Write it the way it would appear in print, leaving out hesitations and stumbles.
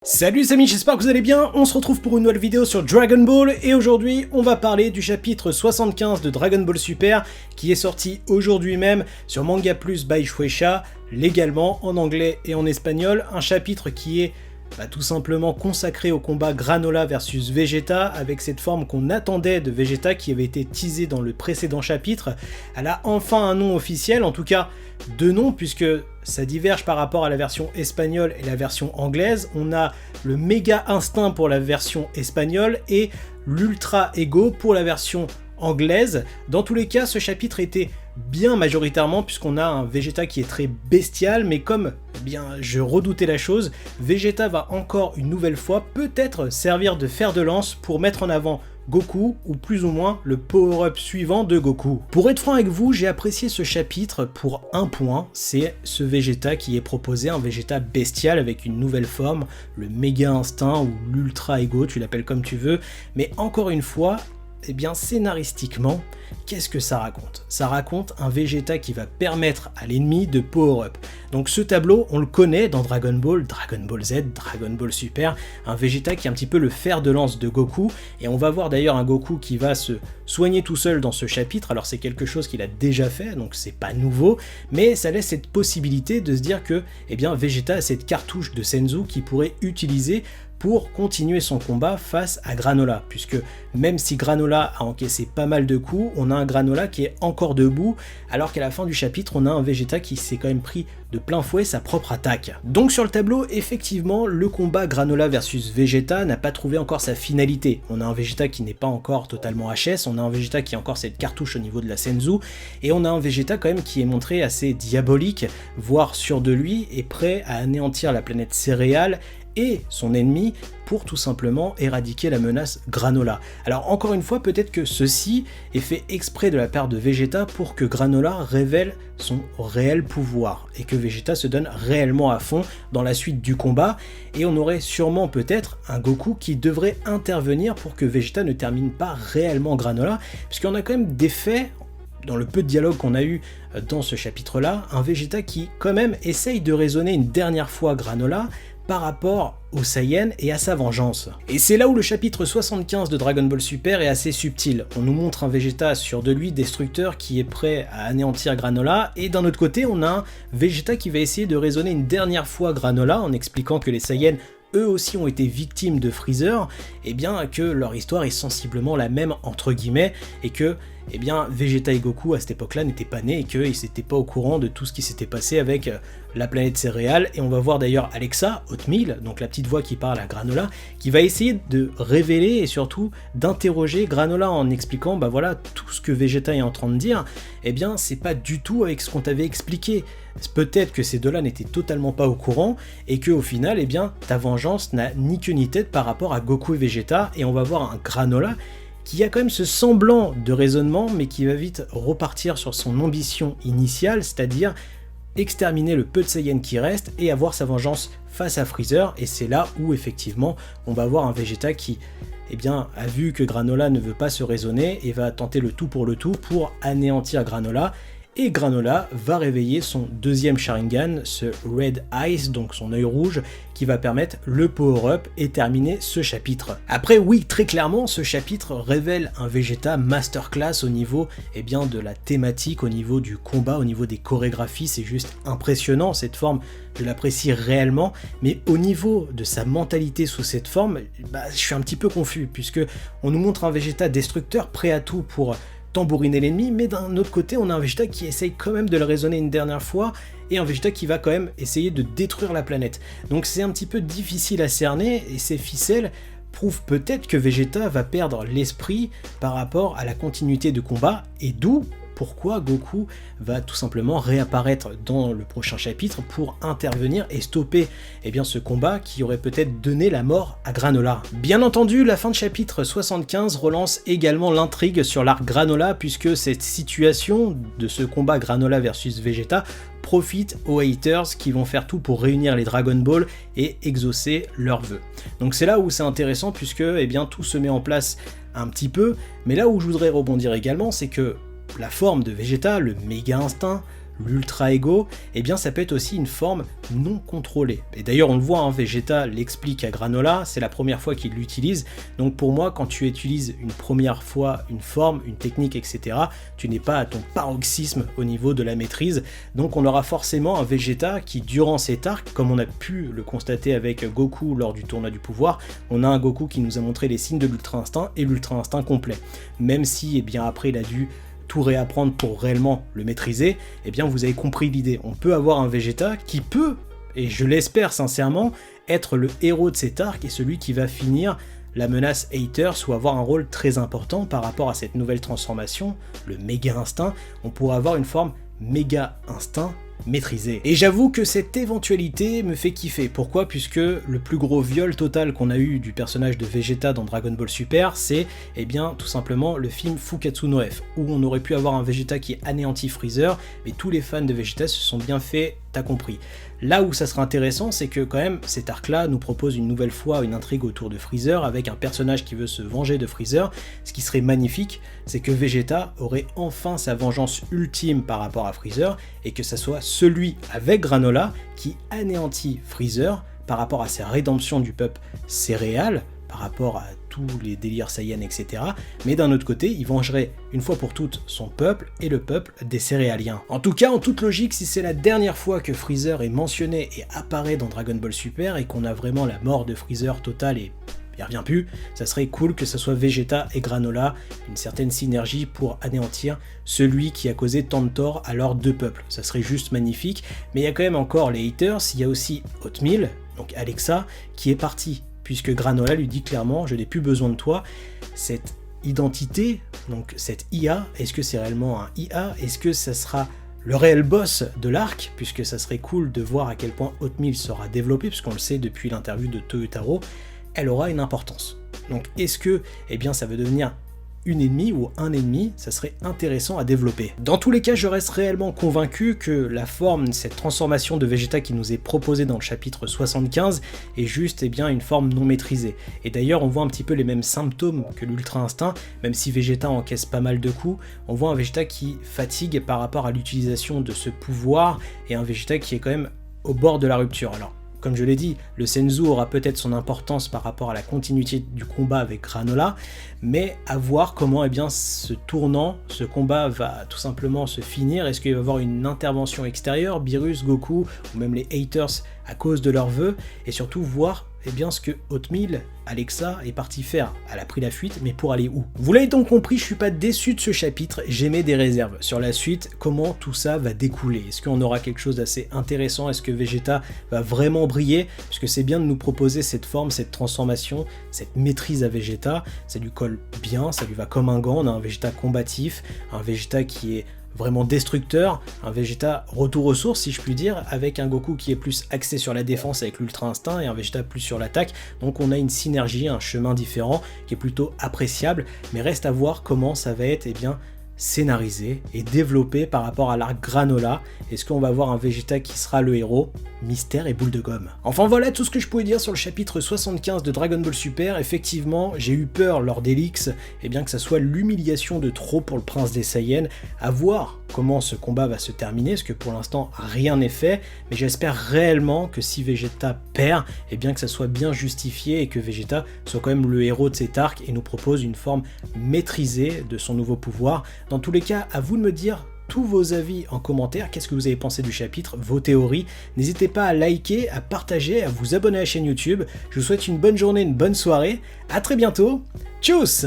Salut les amis, j'espère que vous allez bien, on se retrouve pour une nouvelle vidéo sur Dragon Ball et aujourd'hui on va parler du chapitre 75 de Dragon Ball Super qui est sorti aujourd'hui même sur Manga Plus by Shueisha, légalement en anglais et en espagnol, un chapitre qui est tout simplement consacré au combat Granola versus Vegeta avec cette forme qu'on attendait de Vegeta qui avait été teasée dans le précédent chapitre. Elle a enfin un nom officiel, en tout cas deux noms puisque ça diverge par rapport à la version espagnole et la version anglaise. On a le Méga Instinct pour la version espagnole et l'Ultra Ego pour la version anglaise. Dans tous les cas, ce chapitre était bien majoritairement puisqu'on a un Vegeta qui est très bestial, mais comme je redoutais la chose, Vegeta va encore une nouvelle fois peut-être servir de fer de lance pour mettre en avant Goku, ou plus ou moins le power-up suivant de Goku. Pour être franc avec vous, j'ai apprécié ce chapitre pour un point, c'est ce Vegeta qui est proposé, un Vegeta bestial avec une nouvelle forme, le Méga Instinct ou l'Ultra Ego, tu l'appelles comme tu veux, mais encore une fois, scénaristiquement, qu'est-ce que ça raconte? Ça raconte un Vegeta qui va permettre à l'ennemi de power-up. Donc ce tableau, on le connaît dans Dragon Ball, Dragon Ball Z, Dragon Ball Super, un Vegeta qui est un petit peu le fer de lance de Goku, et on va voir d'ailleurs un Goku qui va se soigner tout seul dans ce chapitre, alors c'est quelque chose qu'il a déjà fait, donc c'est pas nouveau, mais ça laisse cette possibilité de se dire que Vegeta a cette cartouche de Senzu qu'il pourrait utiliser pour continuer son combat face à Granola, puisque même si Granola a encaissé pas mal de coups, on a un Granola qui est encore debout, alors qu'à la fin du chapitre, on a un Vegeta qui s'est quand même pris de plein fouet sa propre attaque. Donc sur le tableau, effectivement, le combat Granola versus Vegeta n'a pas trouvé encore sa finalité. On a un Vegeta qui n'est pas encore totalement HS, on a un Vegeta qui a encore cette cartouche au niveau de la Senzu, et on a un Vegeta quand même qui est montré assez diabolique, voire sûr de lui, et prêt à anéantir la planète céréale et son ennemi pour tout simplement éradiquer la menace Granola. Alors encore une fois, peut-être que ceci est fait exprès de la part de Vegeta pour que Granola révèle son réel pouvoir et que Vegeta se donne réellement à fond dans la suite du combat, et on aurait sûrement peut-être un Goku qui devrait intervenir pour que Vegeta ne termine pas réellement Granola, puisqu'on a quand même des faits dans le peu de dialogue qu'on a eu dans ce chapitre-là, un Vegeta qui quand même essaye de raisonner une dernière fois Granola par rapport au Saiyan et à sa vengeance. Et c'est là où le chapitre 75 de Dragon Ball Super est assez subtil. On nous montre un Vegeta sûr de lui, destructeur, qui est prêt à anéantir Granola, et d'un autre côté on a un Vegeta qui va essayer de raisonner une dernière fois Granola en expliquant que les Saiyans eux aussi ont été victimes de Freezer, et que leur histoire est sensiblement la même entre guillemets, et que Vegeta et Goku à cette époque-là n'étaient pas nés et qu'ils n'étaient pas au courant de tout ce qui s'était passé avec la planète céréale. Et on va voir d'ailleurs Alexa, Hotmeal, donc la petite voix qui parle à Granola, qui va essayer de révéler et surtout d'interroger Granola en expliquant voilà tout ce que Vegeta est en train de dire, c'est pas du tout avec ce qu'on t'avait expliqué. Peut-être que ces deux-là n'étaient totalement pas au courant et que au final ta vengeance n'a ni queue ni tête par rapport à Goku et Vegeta, et on va voir un Granola qui a quand même ce semblant de raisonnement, mais qui va vite repartir sur son ambition initiale, c'est-à-dire exterminer le peu de Saiyan qui reste et avoir sa vengeance face à Freezer. Et c'est là où effectivement on va voir un Vegeta qui a vu que Granola ne veut pas se raisonner et va tenter le tout pour anéantir Granola. Et Granola va réveiller son deuxième Sharingan, ce Red Eyes, donc son œil rouge, qui va permettre le power-up et terminer ce chapitre. Après oui, très clairement, ce chapitre révèle un Vegeta masterclass au niveau de la thématique, au niveau du combat, au niveau des chorégraphies, c'est juste impressionnant, cette forme, je l'apprécie réellement, mais au niveau de sa mentalité sous cette forme, je suis un petit peu confus, puisque on nous montre un Vegeta destructeur, prêt à tout pour tambouriner l'ennemi, mais d'un autre côté on a un Vegeta qui essaye quand même de le raisonner une dernière fois, et un Vegeta qui va quand même essayer de détruire la planète. Donc c'est un petit peu difficile à cerner, et ces ficelles prouvent peut-être que Vegeta va perdre l'esprit par rapport à la continuité de combat, et d'où pourquoi Goku va tout simplement réapparaître dans le prochain chapitre pour intervenir et stopper ce combat qui aurait peut-être donné la mort à Granola. Bien entendu, la fin de chapitre 75 relance également l'intrigue sur l'arc Granola, puisque cette situation de ce combat Granola versus Vegeta profite aux haters qui vont faire tout pour réunir les Dragon Ball et exaucer leurs vœux. Donc c'est là où c'est intéressant, puisque tout se met en place un petit peu, mais là où je voudrais rebondir également, c'est que la forme de Vegeta, le Méga Instinct, l'Ultra Ego, eh bien ça peut être aussi une forme non contrôlée. Et d'ailleurs on le voit, hein, Vegeta l'explique à Granola, c'est la première fois qu'il l'utilise, donc pour moi quand tu utilises une première fois une forme, une technique, etc., tu n'es pas à ton paroxysme au niveau de la maîtrise, donc on aura forcément un Vegeta qui durant cet arc, comme on a pu le constater avec Goku lors du tournoi du pouvoir, on a un Goku qui nous a montré les signes de l'Ultra Instinct et l'Ultra Instinct complet, même si eh bien, après il a dû tout réapprendre pour réellement le maîtriser, eh bien vous avez compris l'idée. On peut avoir un Vegeta qui peut, et je l'espère sincèrement, être le héros de cet arc et celui qui va finir la menace Haters ou avoir un rôle très important par rapport à cette nouvelle transformation, le Méga Instinct. On pourrait avoir une forme Méga Instinct maîtrisé. Et j'avoue que cette éventualité me fait kiffer. Pourquoi? Puisque le plus gros viol total qu'on a eu du personnage de Vegeta dans Dragon Ball Super, c'est eh bien tout simplement le film Fukatsu no F, où on aurait pu avoir un Vegeta qui anéantit Freezer, mais tous les fans de Vegeta se sont bien fait, t'as compris. Là où ça sera intéressant, c'est que quand même cet arc-là nous propose une nouvelle fois une intrigue autour de Freezer avec un personnage qui veut se venger de Freezer. Ce qui serait magnifique, c'est que Vegeta aurait enfin sa vengeance ultime par rapport à Freezer et que ça soit celui avec Granola qui anéantit Freezer par rapport à sa rédemption du peuple céréal, par rapport à tous les délires Saiyan, etc. Mais d'un autre côté, il vengerait une fois pour toutes son peuple et le peuple des céréaliens. En tout cas, en toute logique, si c'est la dernière fois que Freezer est mentionné et apparaît dans Dragon Ball Super et qu'on a vraiment la mort de Freezer totale et il revient plus, ça serait cool que ce soit Vegeta et Granola, une certaine synergie pour anéantir celui qui a causé tant de tort à leurs deux peuples. Ça serait juste magnifique, mais il y a quand même encore les haters, il y a aussi Oatmeal, donc Alexa, qui est partie, puisque Granola lui dit clairement « je n'ai plus besoin de toi ». Cette identité, donc cette IA, est-ce que c'est réellement un IA? Est-ce que ça sera le réel boss de l'arc, puisque ça serait cool de voir à quel point Oatmeal sera développé, puisqu'on le sait depuis l'interview de Toyotaro, elle aura une importance. Donc est-ce que eh bien, ça veut devenir une ennemie ou un ennemi, ça serait intéressant à développer. Dans tous les cas, je reste réellement convaincu que la forme, cette transformation de Vegeta qui nous est proposée dans le chapitre 75 est juste eh bien, une forme non maîtrisée. Et d'ailleurs, on voit un petit peu les mêmes symptômes que l'Ultra Instinct, même si Vegeta encaisse pas mal de coups, on voit un Vegeta qui fatigue par rapport à l'utilisation de ce pouvoir et un Vegeta qui est quand même au bord de la rupture. Alors, comme je l'ai dit, le Senzu aura peut-être son importance par rapport à la continuité du combat avec Granola, mais à voir comment eh bien, ce tournant, ce combat va tout simplement se finir. Est-ce qu'il va y avoir une intervention extérieure, Beerus, Goku, ou même les haters à cause de leurs vœux, et surtout voir eh bien, ce que Oatmeal, Alexa, est parti faire. Elle a pris la fuite, mais pour aller où? Vous l'avez donc compris, je suis pas déçu de ce chapitre, j'émets des réserves sur la suite, comment tout ça va découler. Est-ce qu'on aura quelque chose d'assez intéressant? Est-ce que Vegeta va vraiment briller? Parce que c'est bien de nous proposer cette forme, cette transformation, cette maîtrise à Vegeta, ça lui colle bien, ça lui va comme un gant, on a un Vegeta combatif, un Vegeta qui est vraiment destructeur, un Vegeta retour aux sources si je puis dire, avec un Goku qui est plus axé sur la défense avec l'Ultra Instinct et un Vegeta plus sur l'attaque, donc on a une synergie, un chemin différent qui est plutôt appréciable, mais reste à voir comment ça va être eh bien, scénarisé et développé par rapport à l'arc Granola. Est-ce qu'on va avoir un Vegeta qui sera le héros? Mystère et boule de gomme. Enfin voilà tout ce que je pouvais dire sur le chapitre 75 de Dragon Ball Super. Effectivement, j'ai eu peur lors d'Helix, et bien que ça soit l'humiliation de trop pour le prince des Saiyans. À voir comment ce combat va se terminer, parce que pour l'instant rien n'est fait, mais j'espère réellement que si Vegeta perd, et bien que ça soit bien justifié et que Vegeta soit quand même le héros de cet arc et nous propose une forme maîtrisée de son nouveau pouvoir. Dans tous les cas, à vous de me dire tous vos avis en commentaire, qu'est-ce que vous avez pensé du chapitre, vos théories. N'hésitez pas à liker, à partager, à vous abonner à la chaîne YouTube. Je vous souhaite une bonne journée, une bonne soirée. À très bientôt. Tchuss!